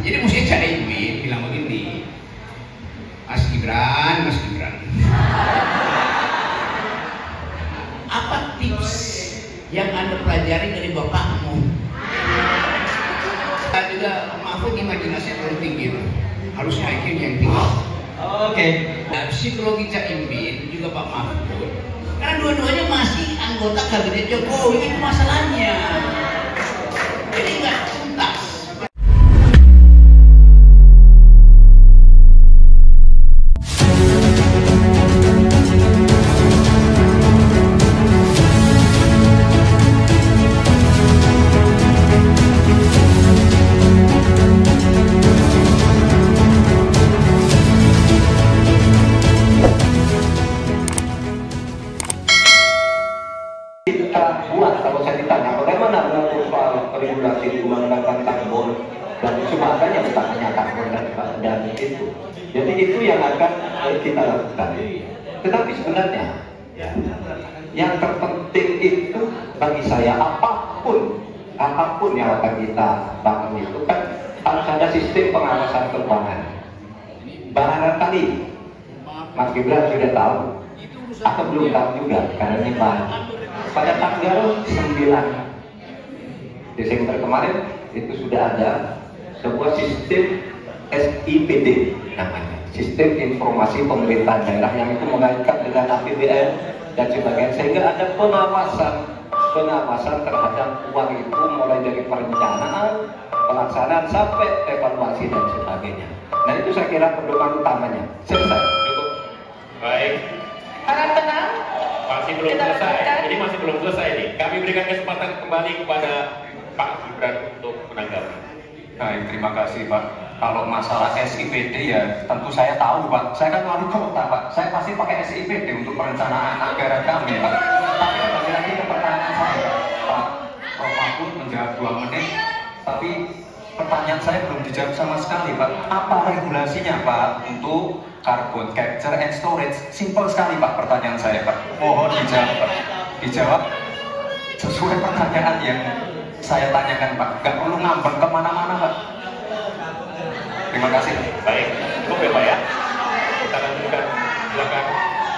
Jadi mesti Cak Imin bilang begini, Mas Gibran, apa tips yang Anda pelajari dari bapakmu? Juga Mahfud imajinasinya terlalu tinggi, harusnya IQ yang tinggi. Oke. Nah, psikologi Cak Imin juga Pak Mahfud, karena dua-duanya masih anggota kabinet Jokowi, itu masalahnya. Jadi nggak tuntas. Kalau saya ditanya bagaimana mengatur soal regulasi di undang-undang karbon dan sebagainya, bukan hanya karbon dan itu. Jadi itu yang akan kita lakukan. Tetapi sebenarnya yang terpenting itu bagi saya apapun yang akan kita bangun itu kan harus ada sistem pengawasan keuangan. Barangkali Mas Gibran sudah tahu atau belum tahu juga karena ini pada tanggal 9 Desember kemarin itu sudah ada sebuah sistem SIPD namanya, Sistem Informasi Pemerintahan Daerah, yang itu mengaitkan dengan APBN dan sebagainya, sehingga ada pengawasan terhadap uang itu mulai dari perencanaan, pelaksanaan sampai evaluasi dan sebagainya. Nah itu saya kira pedoman utamanya. Selesai. Cukup. Baik. Harap tenang. Masih belum selesai. Ini masih belum selesai nih. Kami berikan kesempatan kembali kepada Pak Gibran untuk menanggapi. Baik, terima kasih Pak. Kalau masalah SIPD ya tentu saya tahu Pak. Saya kan wali kota Pak. Saya pasti pakai SIPD untuk perencanaan anggaran kami Pak. Tapi kembali lagi ke pertanyaan saya Pak. Prof Mahfud menjawab 2 menit, tapi pertanyaan saya belum dijawab sama sekali Pak. Apa regulasinya Pak untuk carbon capture and storage? Simple sekali Pak pertanyaan saya Pak. Mohon dijawab Pak. Dijawab sesuai pertanyaan yang saya tanyakan Pak. Gak perlu ngambang kemana-mana Pak. Terima kasih. Baik, cukup ya Pak ya. Kita lanjutkan. Silakan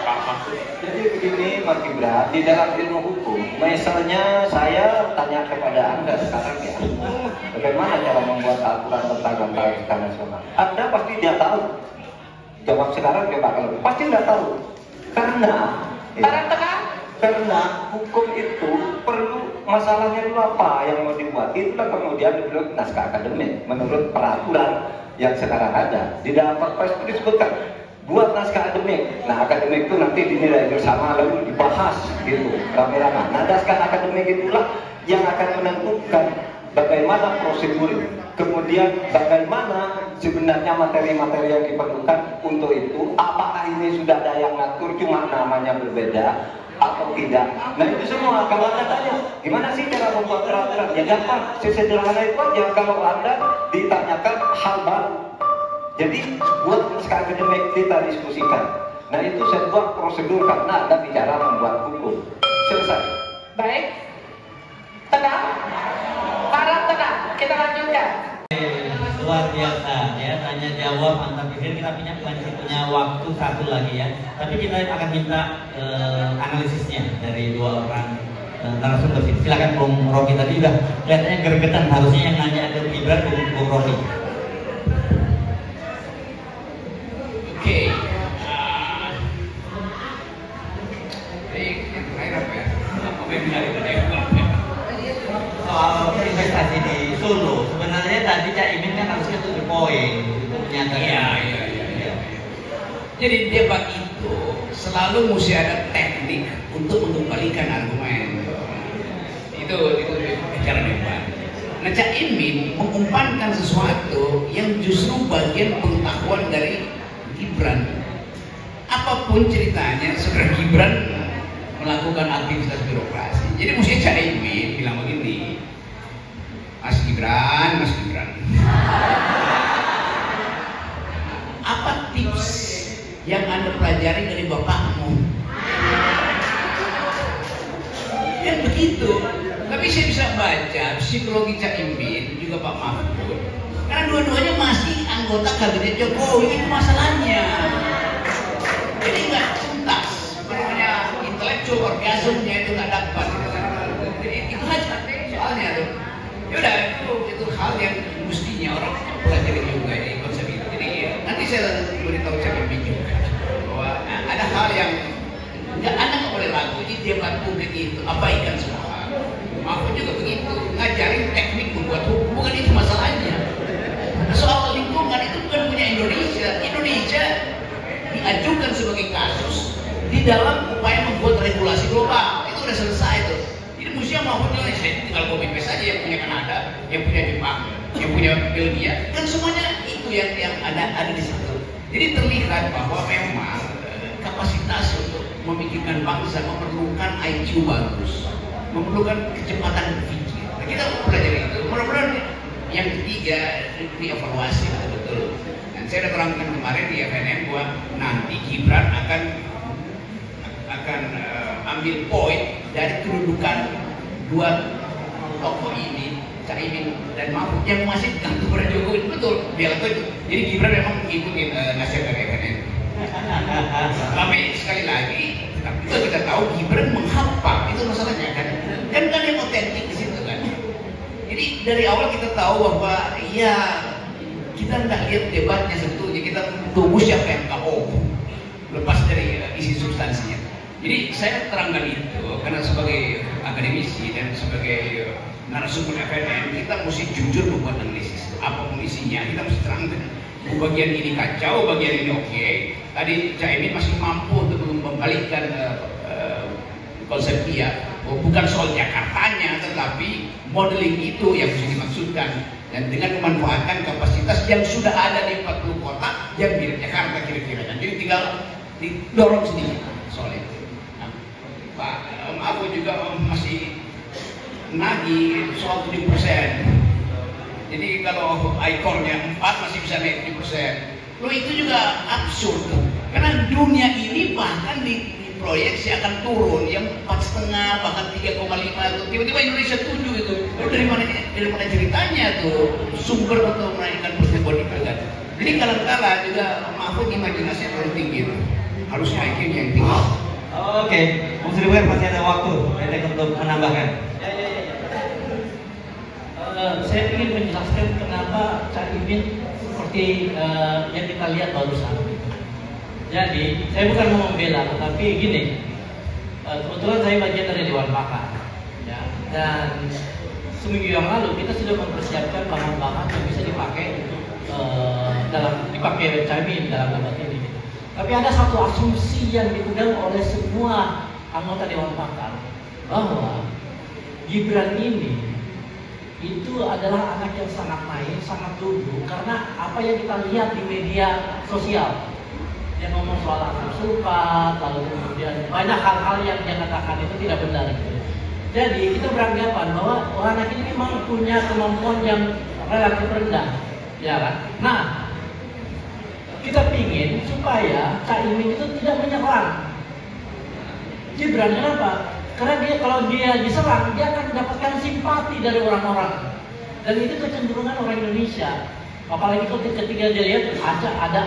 Pak Mahfud. Jadi begini Mas Gibran, di dalam ilmu hukum, misalnya saya tanya kepada Anda sekarang ya, bagaimana cara membuat aturan tentang anggaran nasional? Anda pasti tidak tahu. Jawab sekarang coba kalau pasti tidak tahu. Karena karena hukum itu perlu masalahnya dulu apa yang mau dibuat, itu kan kemudian menurut naskah akademik, menurut peraturan yang sekarang ada di dalam Perpres itu disebutkan buat naskah akademik. Nah akademik itu nanti dinilai bersama lalu dibahas gitu rame-rame. Nah naskah akademik itulah yang akan menentukan bagaimana prosedur, kemudian bagaimana sebenarnya materi-materi yang diperlukan untuk itu. Apakah ini sudah ada yang ngatur cuma namanya berbeda atau tidak? Nah itu semua kalau Anda tanya gimana sih cara membuat peraturan, ya gampang, sesederhana itu aja. Kalau Anda ditanyakan hal baru, jadi buat naskah akademik kita diskusikan. Nah itu sebuah prosedur karena Anda bicara membuat hukum. Selesai. Baik. Tenang. Harap tenang. Kita lanjutkan. Luar biasa ya, tanya jawab antar pikir. Kita punya waktu satu lagi ya, tapi kita akan minta analisisnya dari 2 orang narasumber. Silakan Bung Rocky, tadi udah kelihatannya gergetan, harusnya yang nanya ada Gibran Bung Rocky. Oke. Baik, yang terakhir apa ya? Apa yang bilang tadi? Soal investasi di Solo, sebenarnya tadi Cak Imin kan harusnya to the point untuk menyatakan. Iya. Jadi debat itu selalu mesti ada teknik untuk mengembalikan argumen. Itu cara debat. Nah Cak Imin mengumpankan sesuatu yang justru bagian pengetahuan dari Gibran. Apapun ceritanya, saudara Gibran melakukan aktivitas birokrasi. Jadi mesti Cak Imin bilang begini, Mas Gibran, apa tips yang Anda pelajari dari bapakmu? Kan begitu. Tapi saya bisa baca psikologi Cak Imin juga Pak Mahfud, karena dua-duanya anggota kabinet Jokowi, itu masalahnya. Jadi nggak tuntas, namanya intellectual orgasmnya itu nggak dapat. Jadi itu aja soalnya tuh. Yaudah, itu hal yang mestinya orang pelajari juga ini konsep itu. Jadi nanti saya beritahu Cak Imin juga bahwa ada hal yang Anda nggak boleh ragu di debat publik itu, abaikan semua. Mahfud juga begitu, ngajarin teknik membuat hukum, bukan itu masalahnya. Soal lingkungan itu bukan punya Indonesia. Indonesia diajukan sebagai kasus di dalam upaya membuat regulasi global. Itu udah selesai tuh. Jadi museum Mahfud Indonesia tinggal copy paste saja, yang punya Kanada, yang punya Jepang, yang punya Belgia, kan semuanya itu yang ada di situ. Jadi terlihat bahwa memang kapasitas untuk memikirkan bangsa memerlukan IQ bagus, memerlukan kecepatan berpikir. Nah, kita pelajari itu. Mudah-mudahan yang ketiga dievaluasi betul-betul. Dan saya sudah terangkan kemarin di FNN bahwa nanti Gibran akan ambil poin dari kedudukan dua tokoh ini, Caimin dan Mahfud, yang masih gantung pada Jokowi. Betul, biar itu. Jadi Gibran memang mengikuti nasihat dari FNN. Tapi sekali lagi, juga kita tahu Gibran menghafal, itu masalahnya kan yang otentik di situ kan. Jadi dari awal kita tahu bahwa ya kita nggak lihat debatnya sebetulnya, kita tunggu siapa yang KO lepas dari isi substansinya. Jadi saya terangkan itu karena sebagai akademisi dan sebagai narasumber FNN kita mesti jujur membuat analisis. Apapun isinya kita mesti terangkan. Bagian ini kacau, bagian ini oke. Tadi Caimin masih mampu untuk membalikkan konsep dia, bukan soal Jakartanya, tetapi modeling itu yang bisa dimaksudkan, dan dengan memanfaatkan kapasitas yang sudah ada di 40 kota yang mirip Jakarta kira-kira. Jadi tinggal didorong sedikit soal itu. Nah, Pak, aku juga masih nagih soal 7%. Jadi kalau ICOR-nya 4 masih bisa naik 7%. Loh itu juga absurd. Karena dunia ini bahkan di proyeksi akan turun yang 4,5 bahkan 3,5 itu. Tiba-tiba Indonesia 7 itu. Lalu dari mana ceritanya tuh sumber untuk menaikkan pertumbuhan itu kan. Jadi kadang-kala juga Mahfud imajinasi terlalu tinggi. Harusnya IQ-nya yang tinggi. Oke, Bung Sri Mulyani masih ada waktu untuk menambahkan. Saya ingin menjelaskan kenapa Caimin seperti yang kita lihat barusan. Jadi saya bukan mau membela, tetapi gini, kebetulan saya bagian dari Dewan Pakar, ya, dan seminggu yang lalu kita sudah mempersiapkan bahan-bahan yang bisa dipakai dipakai Caimin dalam debat ini. Tapi ada satu asumsi yang dipegang oleh semua anggota Dewan Pakar bahwa Gibran ini itu adalah anak yang sangat naif, sangat lugu karena apa yang kita lihat di media sosial. Dia ngomong soal anak sulpat, lalu kemudian banyak hal-hal yang dia katakan itu tidak benar gitu. Jadi kita beranggapan bahwa anak ini memang punya kemampuan yang relatif rendah, ya kan? Nah, kita pingin supaya Caimin itu tidak menyerang Gibran. Kenapa? Karena kalau dia diserang, dia akan mendapatkan simpati dari orang-orang. Dan itu kecenderungan orang Indonesia. Apalagi ketika dia lihat ada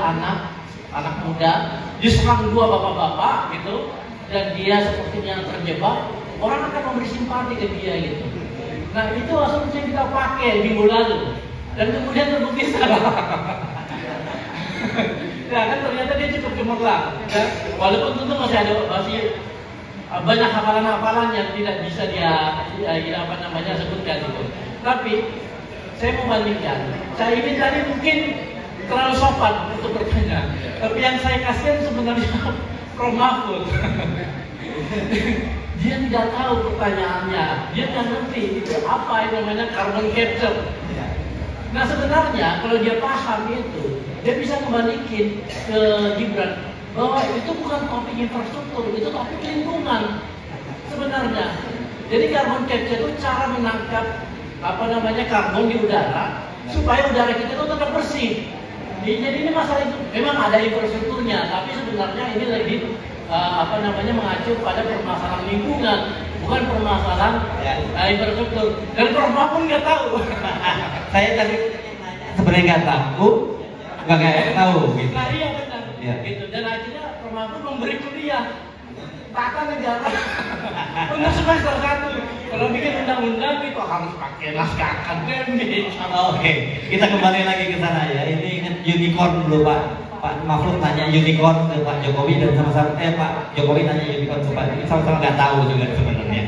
anak muda diserang dua bapak-bapak gitu, dan dia sepertinya terjebak, orang akan memberi simpati ke dia gitu. Nah itu asumsi yang kita pakai minggu lalu, dan kemudian terbukti salah. Ya kan ternyata dia cukup cemerlang. Ya. Walaupun tentu masih banyak hafalan-hafalan yang tidak bisa dia sebutkan itu. Tapi saya mau bandingkan, saya ini tadi mungkin terlalu sopan untuk bertanya. Tapi yang saya kasihan sebenarnya Prof. Mahfud. Dia tidak tahu pertanyaannya, dia tidak ngerti itu apa yang namanya carbon capture. Nah sebenarnya kalau dia paham itu, dia bisa kembalikin ke Gibran bahwa itu bukan topik infrastruktur, itu topik lingkungan sebenarnya. Jadi carbon capture itu cara menangkap karbon di udara supaya udara kita itu tetap bersih. Jadi ini masalah itu memang ada infrastrukturnya, tapi sebenarnya ini lebih mengacu pada permasalahan lingkungan, bukan permasalahan infrastruktur. Dan Prof. pun nggak tahu. Saya tadi sebenarnya nggak tahu, nggak tahu gitu. Nah iya benar. Iya. Gitu. Dan akhirnya Prof. Mahfud memberi kuliah tata negara untuk semester 1. Kalau bikin undang-undang itu harus pakai naskah akademik. Oke, kita kembali lagi ke sana ya. Ini ingat unicorn dulu Pak. Pak Mahfud nanya unicorn ke Pak Jokowi dan sama-sama Pak Jokowi nanya unicorn ke Pak. Sama-sama nggak tahu juga sebenarnya.